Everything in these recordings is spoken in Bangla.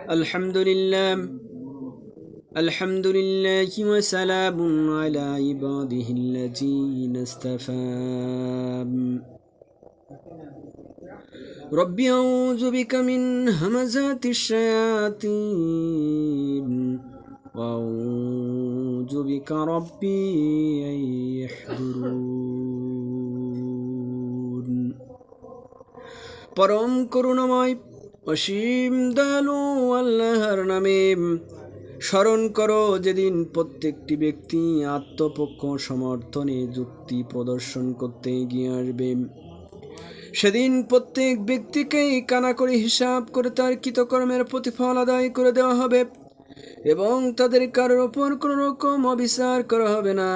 আলহামদুলিল্লাহ আলহামদুলিল্লাহ ওয়া সালামুন আলা ইবাদিহিল্লাযীনা ইসতাফা রব্বি আউযু বিকা মিন হামাযাতিশ শায়াতিন ওয়া আউযু বিকা রব্বি আন ইয়াহদুরুন। পরম করুণাময় অসীম দয়ালু আল্লাহর নামে স্মরণ করো, যেদিন প্রত্যেকটি ব্যক্তি আত্মপক্ষ সমর্থনে যুক্তি প্রদর্শন করতে এগিয়ে আসবে। সেদিন প্রত্যেক ব্যক্তিকেই কানা করে হিসাব করে তার কৃতকর্মের প্রতিফল আদায় করে দেওয়া হবে এবং তাদের কারোর ওপর কোনো রকম অবিচার করা হবে না।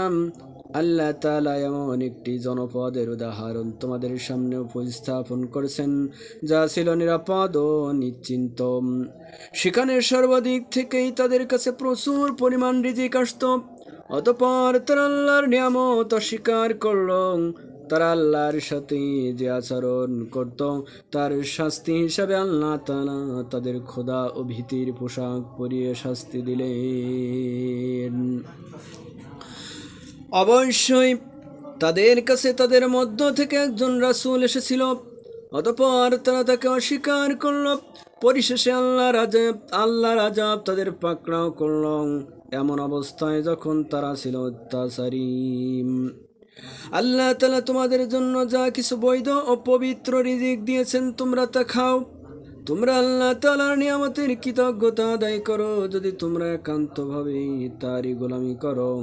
আল্লাহ তাআলা এমন একটি জনপদের উদাহরণ তোমাদের সামনে উপস্থাপন করেছেন যা ছিল নিরাপদ ও নিশ্চিন্ত। সেখানে সর্বাদিক থেকেই তাদের কাছে প্রচুর পরিমাণ রিজিক আসত। অতঃপর তারা আল্লাহর নিয়ামত অস্বীকার করল। তারা আল্লাহর সাথে যে আচরণ করত তার শাস্তি হিসাবে আল্লাহ তাআলা তাদের খোদা ও ভীতির পোশাক পরিয়ে শাস্তি দিলেন। অবশ্যই তাদের কাছে তাদের মধ্য থেকে একজন রাসূল এসেছিল, অতঃপর তারা তাকে অস্বীকার করল। পরিশেষে আল্লাহর আযাব তাদের পাকড়াও করল, এমন অবস্থায় যখন তারা ছিল অত্যাচারী। আল্লাহ তাআলা তোমাদের জন্য যা কিছু বৈধ ও পবিত্র রিজিক দিয়েছেন তোমরা তা খাও। তোমরা আল্লাহ তাআলার নিয়ামতের কৃতজ্ঞতা আদায় করো। যদি তোমরা একান্তভাবে তারই গোলামি করো,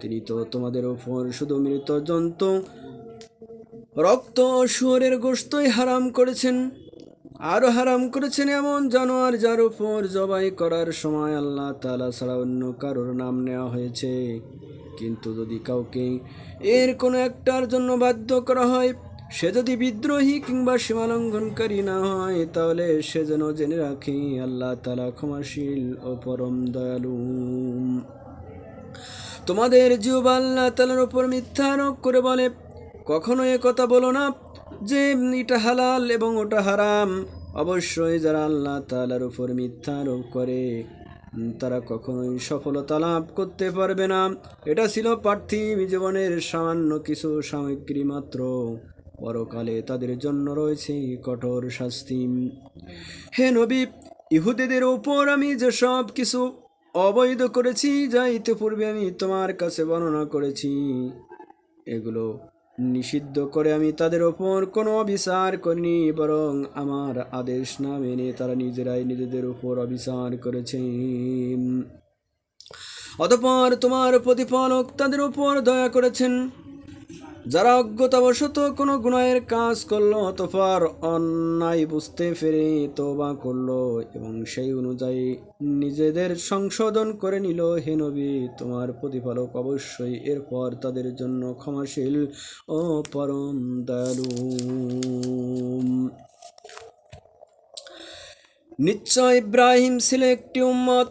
তিনি তো তোমাদের উপর শুধু মৃত জন্তু, রক্ত ও শুয়োরের গোশতই হারাম করেছেন। আরও হারাম করেছেন এমন জানোয়ার যার উপর জবাই করার সময় আল্লাহ তাআলা ছাড়া অন্য কারোর নাম নেওয়া হয়েছে। কিন্তু যদি কাউকে এর কোনো একটার জন্য বাধ্য করা হয়, সে যদি বিদ্রোহী কিংবা সীমালঙ্ঘনকারী না হয়, তাহলে সে যেন জেনে রাখে আল্লাহ তাআলা ক্ষমাশীল ও পরম দয়ালু। তোমাদের জিহ্বা আল্লাহ তাআলার উপর মিথ্যা আরোপ করে বলে, কখনো এ কথা বলো না যে এটা হালাল এবং ওটা হারাম। অবশ্যই যারা আল্লাহ তাআলার উপর মিথ্যা আরোপ করে তারা কখনোই সফলতা লাভ করতে পারবে না। এটা ছিল পার্থিব জীবনের সামান্য কিছু সামগ্রী মাত্র। পরকালে তাদের জন্য রয়েছে কঠোর শাস্তি। হে নবী, ইহুদিদের উপর আমি যে সব কিছু অবৈধ করেছি যা ইতিপূর্বে আমি তোমার কাছে বর্ণনা করেছি, এগুলো নিষিদ্ধ করে আমি তাদের ওপর কোনো অবিচার করিনি, বরং আমার আদেশ না মেনে তারা নিজেরাই নিজেদের উপর অবিচার করেছে। অতঃপর তোমার প্রতিপালক তাদের উপর দয়া করেছেন যারা অজ্ঞতাবশত কোনো গুনাহের কাজ করলো, অতঃপর অন্যায় বুঝতে পেরে তওবা করলো এবং সেই অনুযায়ী নিজেদের সংশোধন করে নিল। হে নবী, তোমার প্রতিপালক অবশ্যই এরপর তাদের জন্য ক্ষমাশীল ও পরম দয়ালু। নিশ্চয় ইব্রাহিম ছিল একটি উম্মত,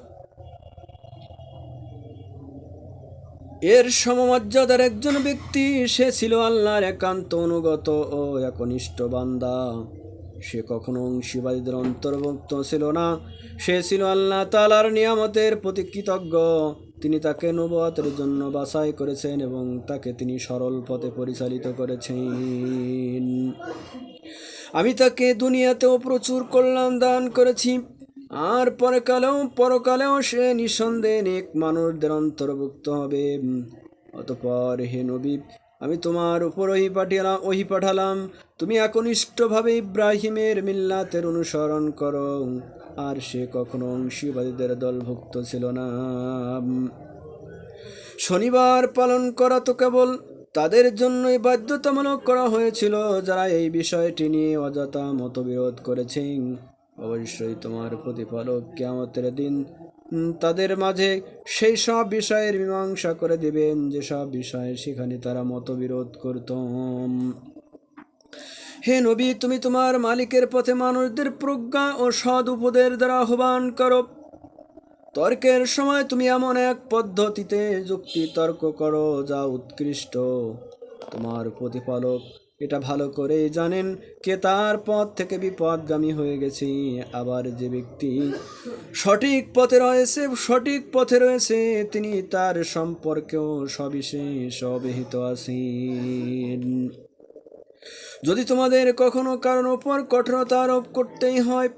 এর সমমর্যাদার একজন ব্যক্তি। সে ছিল আল্লাহর একান্ত অনুগত ও একনিষ্ঠ বান্দা। সে কখনো অংশীবাদীদের অন্তর্ভুক্ত ছিল না। সে ছিল আল্লাহ তাআলার নিয়ামতের প্রতি কৃতজ্ঞ। তিনি তাকে নবুয়তের জন্য বাছাই করেছেন এবং তাকে তিনি সরল পথে পরিচালিত করেছেন। আমি তাকে দুনিয়াতেও প্রচুর কল্যাণ দান করেছি, আর পরকালেও সে নিঃসন্দেহে নেক মানুষদের অন্তর্ভুক্ত হবে। অতঃপর হে নবী, আমি তোমার উপর ওহী পাঠালাম, তুমি একনিষ্ঠভাবে ইব্রাহিমের মিল্লাতের অনুসরণ করো, আর সে কখনো অংশীবাদীদের দলভুক্ত ছিল না। শনিবার পালন করা তো কেবল তাদের জন্যই বাধ্যতামূলক করা হয়েছিল যারা এই বিষয়টি নিয়ে অযথা মতবিরোধ করেছেন। অবশ্যই তোমার প্রতিপালক কিয়ামতের দিন তাদের মাঝে সেই সব বিষয়ের মীমাংসা করে দিবেন যেসব বিষয়ে সেখানে তারা মতবিরোধ করত। হে নবী, তুমি তোমার মালিকের পথে মানুষদের প্রজ্ঞা ও সৎ উপদেশ দ্বারা আহ্বান করো। তর্কের সময় তুমি এমন এক পদ্ধতিতে যুক্তি তর্ক করো যা উৎকৃষ্ট। তোমার প্রতিপালক এটা ভালো করেই জানেন কে তার পথ থেকে বিপদগামী হয়ে গেছে। আবার যে ব্যক্তি সঠিক পথে রয়েছে তিনি তার সম্পর্কেও সবিশেষ অবহিত আছেন। যদি তোমাদের কখনো কারোর ওপর কঠোরতা আরোপ করতেই হয়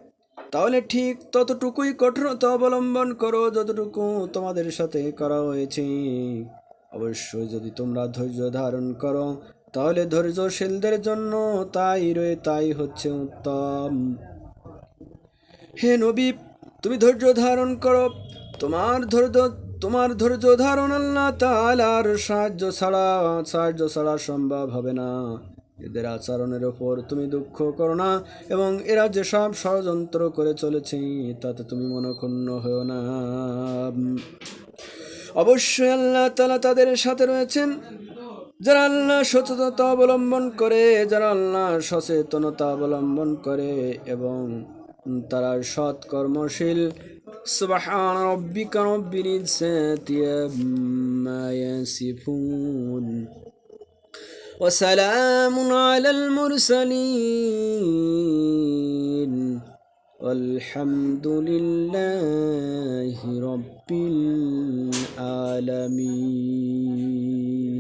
তাহলে ঠিক ততটুকুই কঠোরতা অবলম্বন করো যতটুকু তোমাদের সাথে করা হয়েছে। অবশ্যই যদি তোমরা ধৈর্য ধারণ করো তাহলে ধৈর্যশীলদের জন্য তাই হচ্ছে উত্তম। হে নবী, তুমি ধৈর্য ধারণ করো। তোমার ধৈর্য ধারণ আল্লাহ তাআলার সাহায্য ছাড়া সম্ভব হবে না। এদের আচরণের ওপর তুমি দুঃখ করো না এবং এরা যেসব ষড়যন্ত্র করে চলেছে তাতে তুমি মনক্ষুণ্ণ হও না। অবশ্যই আল্লাহ তাআলা তাদের সাথে রয়েছেন যারা আল্লাহ সচেতনতা অবলম্বন করে এবং তারা সৎ কর্মশীল। সুবহান রাব্বিকা রাব্বিল ইজ্জাতি আম্মা ইয়াসিফুন ওয়া সালামুন আলাল মুরসালিন walhamdulillahi rabbil alamin।